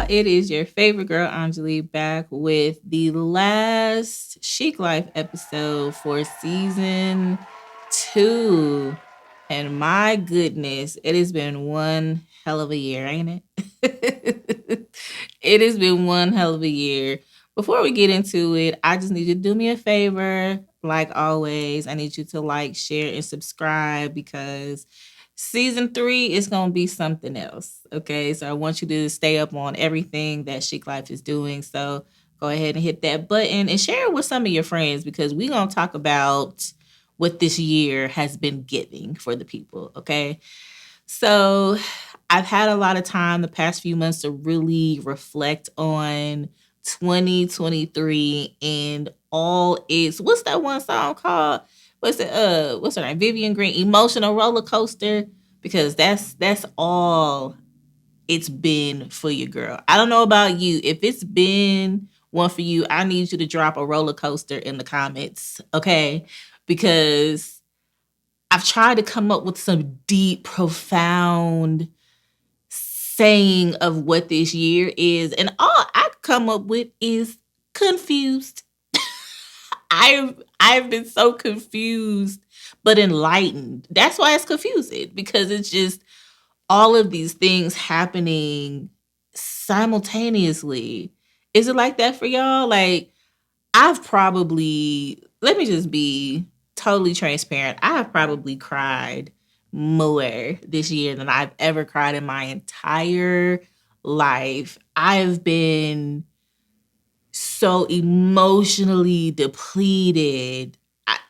y'all. It is your favorite girl, Anjali, back with the last Chic Life episode for season 2. And my goodness, it has been one hell of a year, ain't it? It has been one hell of a year. Before we get into it, I just need you to do me a favor. Like always, I need you to like, share, and subscribe because season 3 is going to be something else. Okay. So I want you to stay up on everything that Chic Life is doing. So go ahead and hit that button and share it with some of your friends because we're going to talk about what this year has been giving for the people. Okay. So I've had a lot of time the past few months to really reflect on 2023 and all its, what's that one song called? What's her name? Vivian Green, Emotional Roller Coaster, because that's all it's been for your girl. I don't know about you. If it's been one for you, I need you to drop a roller coaster in the comments, okay? Because I've tried to come up with some deep, profound saying of what this year is, and all I come up with is confused. I've been so confused but enlightened. That's why it's confusing because it's just all of these things happening simultaneously. Is it like that for y'all? Like I've probably, let me just be totally transparent. I have probably cried more this year than I've ever cried in my entire life. I've been so emotionally depleted.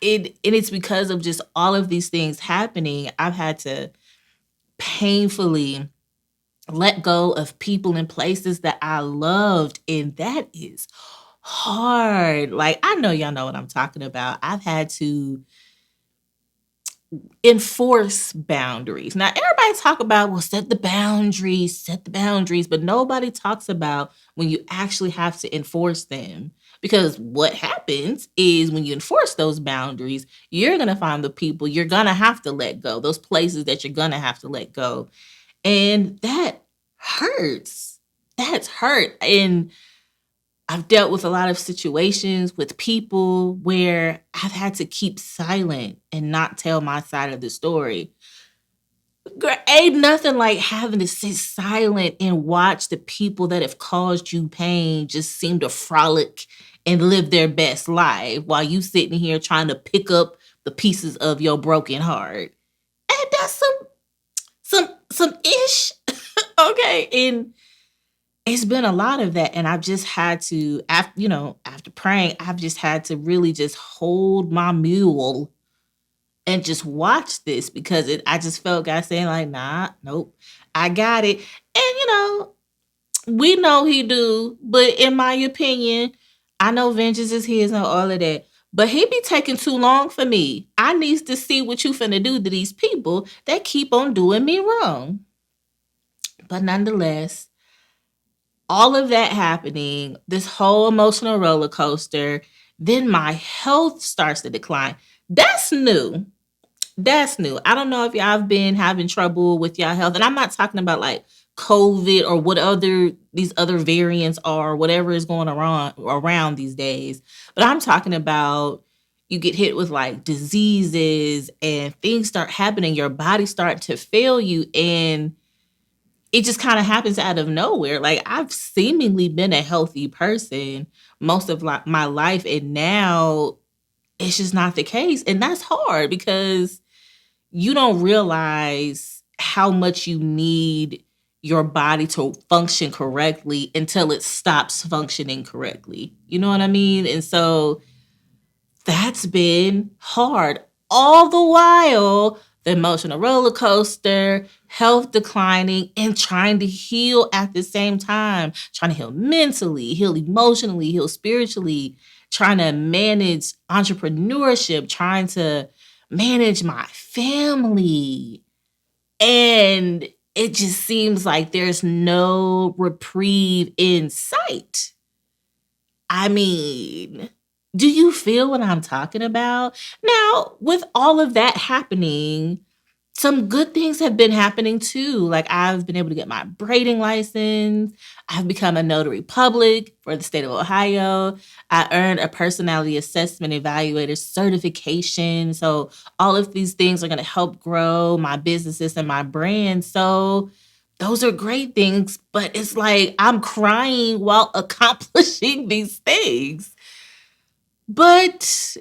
And it's because of just all of these things happening. I've had to painfully let go of people and places that I loved. And that is hard. Like, I know y'all know what I'm talking about. I've had to enforce boundaries. Now, everybody talk about, well, set the boundaries, but nobody talks about when you actually have to enforce them. Because what happens is when you enforce those boundaries, you're going to find the people you're going to have to let go, those places that you're going to have to let go. And that hurts. That's hurt. And I've dealt with a lot of situations with people where I've had to keep silent and not tell my side of the story. Girl, ain't nothing like having to sit silent and watch the people that have caused you pain just seem to frolic and live their best life while you sitting here trying to pick up the pieces of your broken heart. And that's some ish. Okay. And it's been a lot of that. And I've just had to, after praying, I've just had to really just hold my mule and just watch this because I just felt God saying like, nah, nope, I got it. And we know he do, but in my opinion, I know vengeance is his and all of that. But he be taking too long for me. I needs to see what you finna do to these people that keep on doing me wrong. But nonetheless, all of that happening, this whole emotional roller coaster, then my health starts to decline. That's new. That's new. I don't know if y'all have been having trouble with y'all health. And I'm not talking about like COVID or what other these other variants are, whatever is going around these days. But I'm talking about you get hit with like diseases and things start happening, your body start to fail you, and it just kind of happens out of nowhere. Like I've seemingly been a healthy person most of my life, and now it's just not the case. And that's hard because you don't realize how much you need your body to function correctly until it stops functioning correctly. You know what I mean? And so that's been hard. All the while, the emotional roller coaster, health declining, and trying to heal at the same time. Trying to heal mentally, heal emotionally, heal spiritually, trying to manage entrepreneurship, trying to manage my family. And it just seems like there's no reprieve in sight. I mean, do you feel what I'm talking about? Now, with all of that happening, some good things have been happening too. Like I've been able to get my braiding license. I've become a notary public for the state of Ohio. I earned a personality assessment evaluator certification. So all of these things are going to help grow my businesses and my brand. So those are great things, but it's like I'm crying while accomplishing these things. But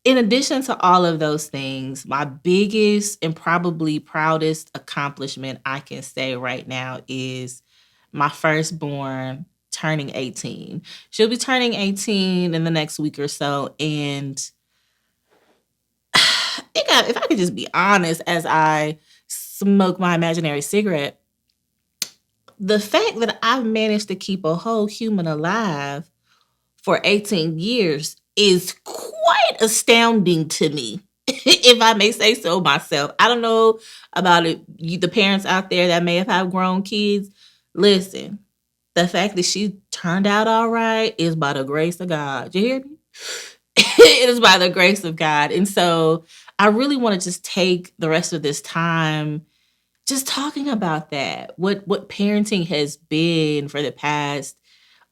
in addition to all of those things, my biggest and probably proudest accomplishment I can say right now is my firstborn turning 18. She'll be turning 18 in the next week or so. And if I could just be honest, as I smoke my imaginary cigarette, the fact that I've managed to keep a whole human alive for 18 years is quite astounding to me, if I may say so myself. I don't know about it, the parents out there that may have had grown kids. Listen, the fact that she turned out all right is by the grace of God. You hear me? It is by the grace of God. And so I really want to just take the rest of this time just talking about that. What parenting has been for the past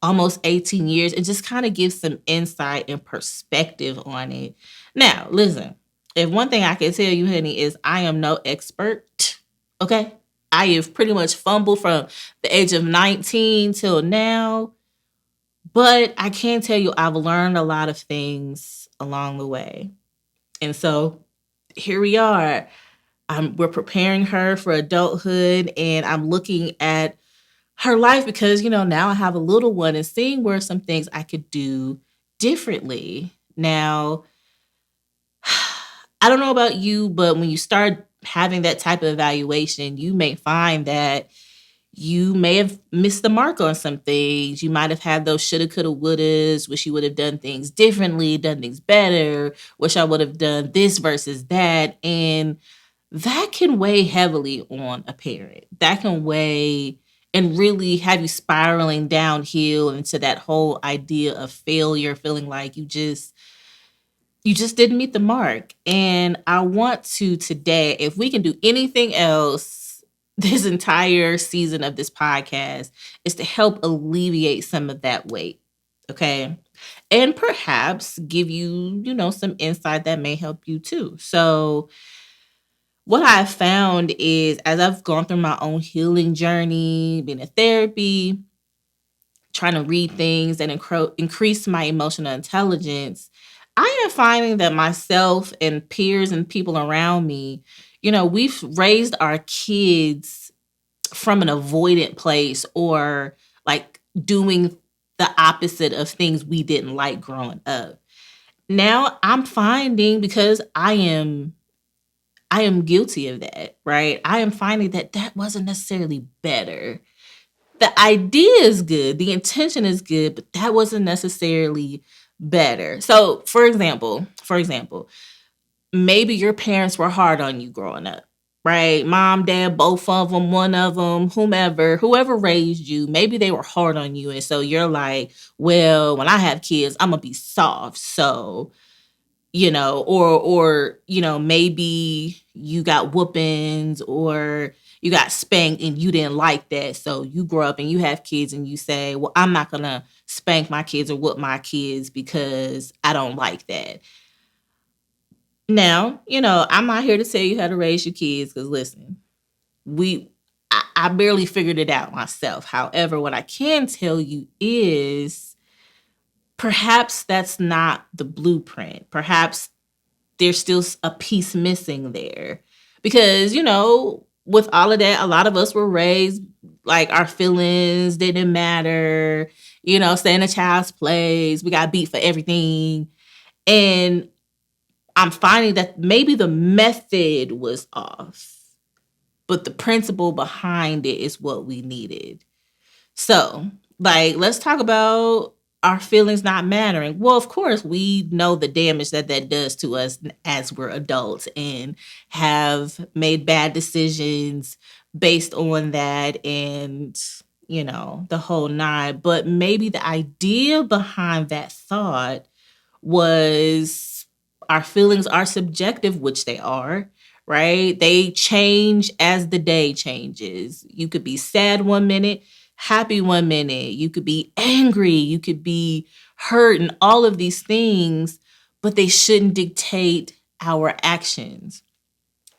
almost 18 years and just kind of give some insight and perspective on it. Now, listen, if one thing I can tell you, honey, is I am no expert. Okay. I have pretty much fumbled from the age of 19 till now, but I can tell you I've learned a lot of things along the way. And so here we are. We're preparing her for adulthood, and I'm looking at her life because, now I have a little one and seeing where some things I could do differently. Now, I don't know about you, but when you start having that type of evaluation, you may find that you may have missed the mark on some things. You might have had those shoulda, coulda, wouldas, wish you would have done things differently, done things better, wish I would have done this versus that. And that can weigh heavily on a parent. That can weigh and really have you spiraling downhill into that whole idea of failure, feeling like you just didn't meet the mark. And I want to today, if we can do anything else this entire season of this podcast, is to help alleviate some of that weight. Okay. And perhaps give you, some insight that may help you too. So what I've found is as I've gone through my own healing journey, being in therapy, trying to read things and increase my emotional intelligence, I am finding that myself and peers and people around me, we've raised our kids from an avoidant place or like doing the opposite of things we didn't like growing up. Now I'm finding because I am guilty of that, right? I am finding that that wasn't necessarily better. The idea is good, the intention is good, but that wasn't necessarily better. So, for example, maybe your parents were hard on you growing up, right? Mom, dad, both of them, one of them, whoever raised you, maybe they were hard on you. And so you're like, well, when I have kids, I'm going to be soft. So, or maybe you got whoopings or you got spanked and you didn't like that. So you grow up and you have kids and you say, well, I'm not going to spank my kids or whoop my kids because I don't like that. Now, I'm not here to tell you how to raise your kids because listen, I barely figured it out myself. However, what I can tell you is perhaps that's not the blueprint. Perhaps there's still a piece missing there. Because, with all of that, a lot of us were raised like our feelings didn't matter, stay in a child's place. We got beat for everything. And I'm finding that maybe the method was off, but the principle behind it is what we needed. So, let's talk about our feelings not mattering. Well, of course, we know the damage that that does to us as we're adults and have made bad decisions based on that and, the whole nine. But maybe the idea behind that thought was our feelings are subjective, which they are, right? They change as the day changes. You could be sad one minute, happy one minute. You could be angry. You could be hurt and all of these things, but they shouldn't dictate our actions.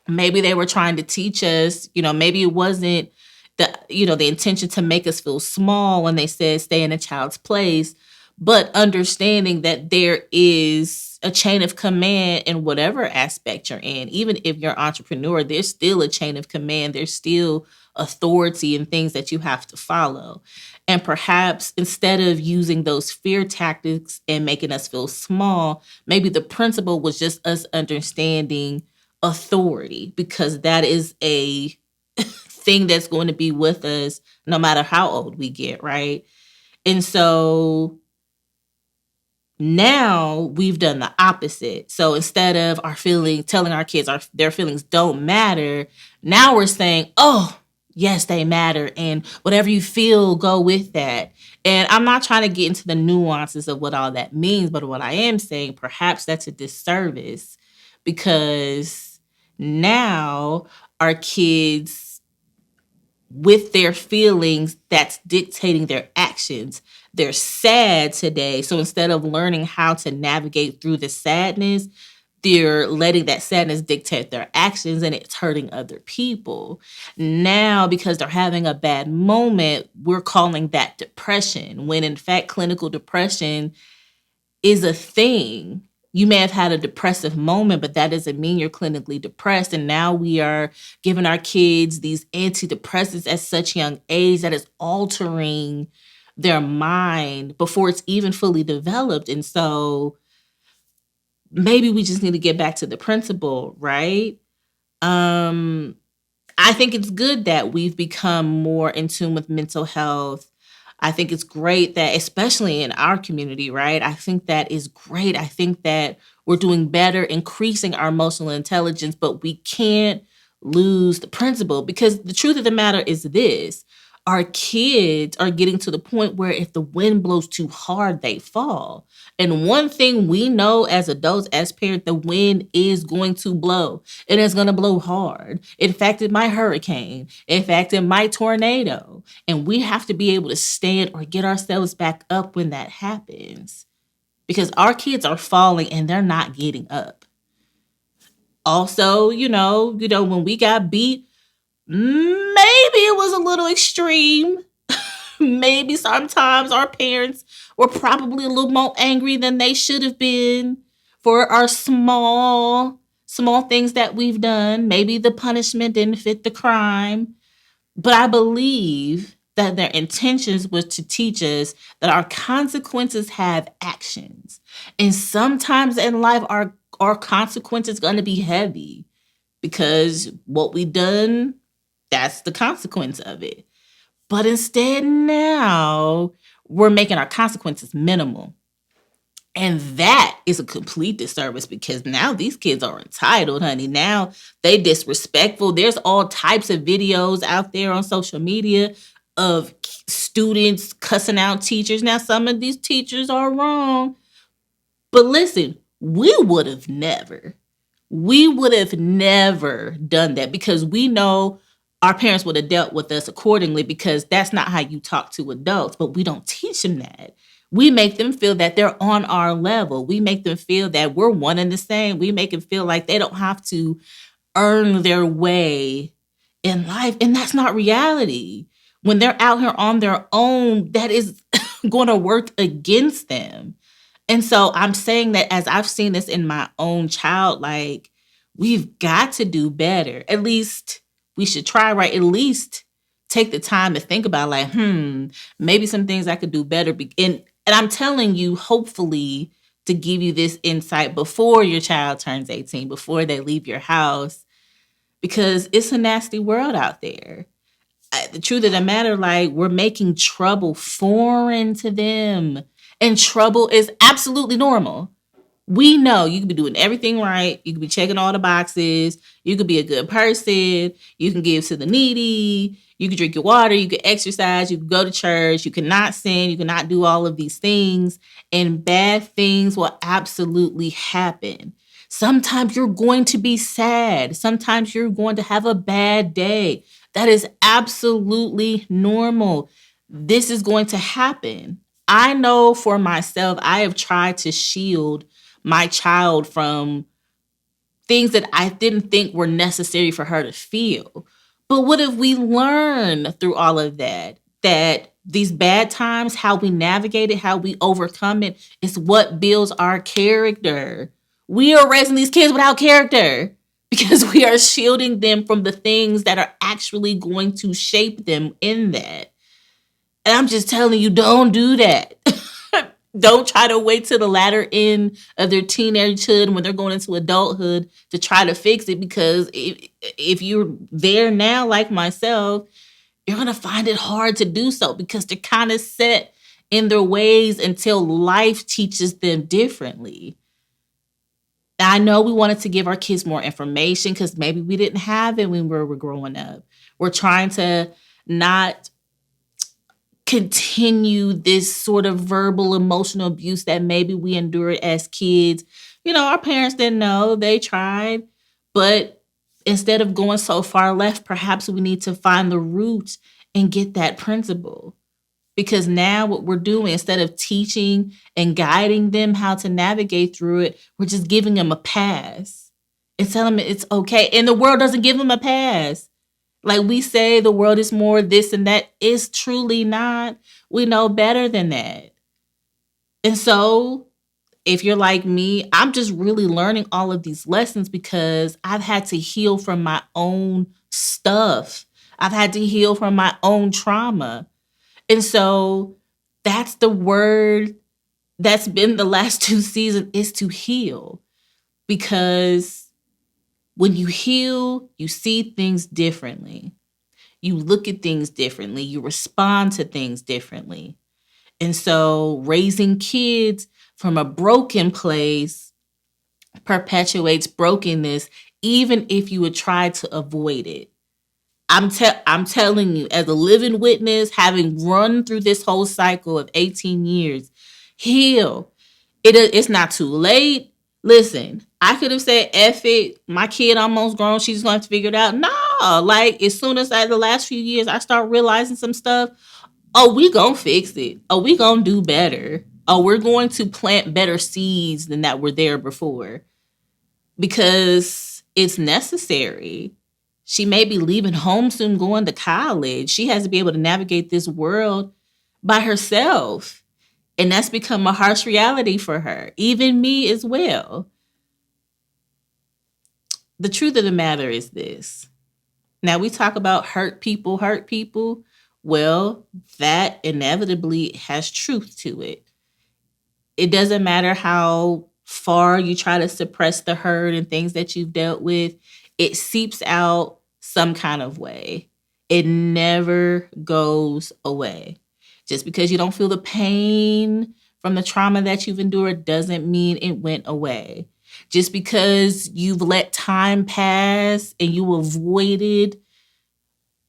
Maybe they were trying to teach us, maybe it wasn't the intention to make us feel small when they said stay in a child's place, but understanding that there is a chain of command in whatever aspect you're in. Even if you're an entrepreneur, there's still a chain of command. There's still authority and things that you have to follow. And perhaps instead of using those fear tactics and making us feel small, maybe the principle was just us understanding authority, because that is a thing that's going to be with us no matter how old we get, right? And so now we've done the opposite. So instead of telling our kids their feelings don't matter, now we're saying, oh, yes, they matter. And whatever you feel, go with that. And I'm not trying to get into the nuances of what all that means, but what I am saying, perhaps that's a disservice, because now our kids, with their feelings, that's dictating their actions. They're sad today. So instead of learning how to navigate through the sadness, they're letting that sadness dictate their actions, and it's hurting other people. Now, because they're having a bad moment, we're calling that depression, when in fact, clinical depression is a thing. You may have had a depressive moment, but that doesn't mean you're clinically depressed. And now we are giving our kids these antidepressants at such young age that is altering their mind before it's even fully developed. And so maybe we just need to get back to the principle, right? I think it's good that we've become more in tune with mental health. I think it's great that, especially in our community, right? I think that is great. I think that we're doing better increasing our emotional intelligence, but we can't lose the principle, because the truth of the matter is this: our kids are getting to the point where if the wind blows too hard, they fall. And one thing we know as adults, as parents, the wind is going to blow. It is going to blow hard. In fact, it might hurricane. In fact, it might tornado. And we have to be able to stand or get ourselves back up when that happens, because our kids are falling and they're not getting up. Also, when we got beat, maybe it was a little extreme. Maybe sometimes our parents were probably a little more angry than they should have been for our small things that we've done. Maybe the punishment didn't fit the crime. But I believe that their intentions was to teach us that our consequences have actions. And sometimes in life, our consequences going to be heavy, because what we done, that's the consequence of it. But instead now we're making our consequences minimal. And that is a complete disservice, because now these kids are entitled, honey. Now they disrespectful. There's all types of videos out there on social media of students cussing out teachers. Now, some of these teachers are wrong. But listen, we would have never done that, because we know our parents would have dealt with us accordingly, because that's not how you talk to adults. But we don't teach them that. We make them feel that they're on our level. We make them feel that we're one and the same. We make them feel like they don't have to earn their way in life. And that's not reality. When they're out here on their own, that is going to work against them. And so I'm saying that as I've seen this in my own child, like, we've got to do better. At least we should try, right? At least take the time to think about, like, maybe some things I could do better. And I'm telling you, hopefully, to give you this insight before your child turns 18, before they leave your house, because it's a nasty world out there. The truth of the matter, like, we're making trouble foreign to them. And trouble is absolutely normal. We know you could be doing everything right. You could be checking all the boxes. You could be a good person. You can give to the needy. You can drink your water. You can exercise. You can go to church. You cannot sin. You cannot do all of these things. And bad things will absolutely happen. Sometimes you're going to be sad. Sometimes you're going to have a bad day. That is absolutely normal. This is going to happen. I know for myself, I have tried to shield my child from things that I didn't think were necessary for her to feel. But what if we learn through all of that? That these bad times, how we navigate it, how we overcome it, is what builds our character. We are raising these kids without character because we are shielding them from the things that are actually going to shape them in that. And I'm just telling you, don't do that. Don't try to wait to the latter end of their teenagehood when they're going into adulthood to try to fix it, because if you're there now, like myself, you're going to find it hard to do so because they're kind of set in their ways until life teaches them differently. I know we wanted to give our kids more information because maybe we didn't have it when we were growing up. We're trying to not continue this sort of verbal emotional abuse that maybe we endured as kids. Our parents didn't know, they tried, but instead of going so far left, perhaps we need to find the root and get that principle. Because now what we're doing, instead of teaching and guiding them how to navigate through it, we're just giving them a pass and telling them it's okay. And the world doesn't give them a pass. Like we say, the world is more this and that. Is truly not. We know better than that. And so if you're like me, I'm just really learning all of these lessons because I've had to heal from my own stuff. I've had to heal from my own trauma. And so that's the word that's been the last 2 seasons, is to heal. Because when you heal, you see things differently. You look at things differently. You respond to things differently. And so raising kids from a broken place perpetuates brokenness, even if you would try to avoid it. I'm telling you, as a living witness, having run through this whole cycle of 18 years, heal. It's not too late. Listen, I could have said, F it, my kid almost grown, she's going to figure it out. No, like as soon as the last few years, I start realizing some stuff. Oh, we gonna fix it. Oh, we gonna do better. Oh, we're going to plant better seeds than that were there before. Because it's necessary. She may be leaving home soon, going to college. She has to be able to navigate this world by herself. And that's become a harsh reality for her. Even me as well. The truth of the matter is this. Now, we talk about hurt people. Well, that inevitably has truth to it. It doesn't matter how far you try to suppress the hurt and things that you've dealt with. It seeps out some kind of way. It never goes away. Just because you don't feel the pain from the trauma that you've endured doesn't mean it went away. Just because you've let time pass and you avoided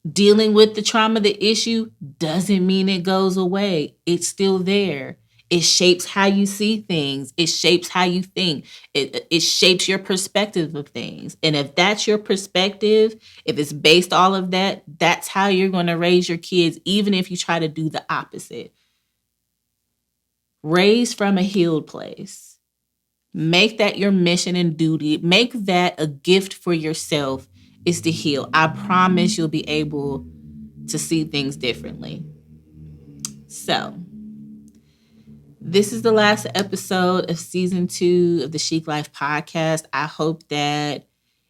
dealing with the trauma, the issue, doesn't mean it goes away. It's still there. It shapes how you see things. It shapes how you think. It shapes your perspective of things. And if that's your perspective, if it's based all of that, that's how you're going to raise your kids, even if you try to do the opposite. Raise from a healed place. Make that your mission and duty. Make that a gift for yourself, is to heal. I promise you'll be able to see things differently. So, this is the last episode of season 2 of the Chic Life podcast. I hope that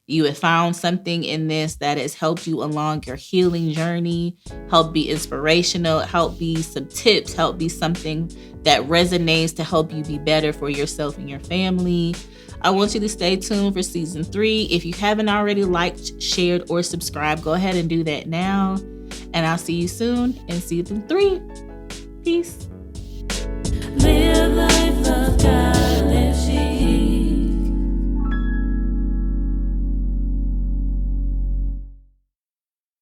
you have found something in this that has helped you along your healing journey, help be inspirational, help be some tips, help be something that resonates to help you be better for yourself and your family. I want you to stay tuned for season 3. If you haven't already liked, shared, or subscribed, go ahead and do that now. And I'll see you soon in season 3. Peace.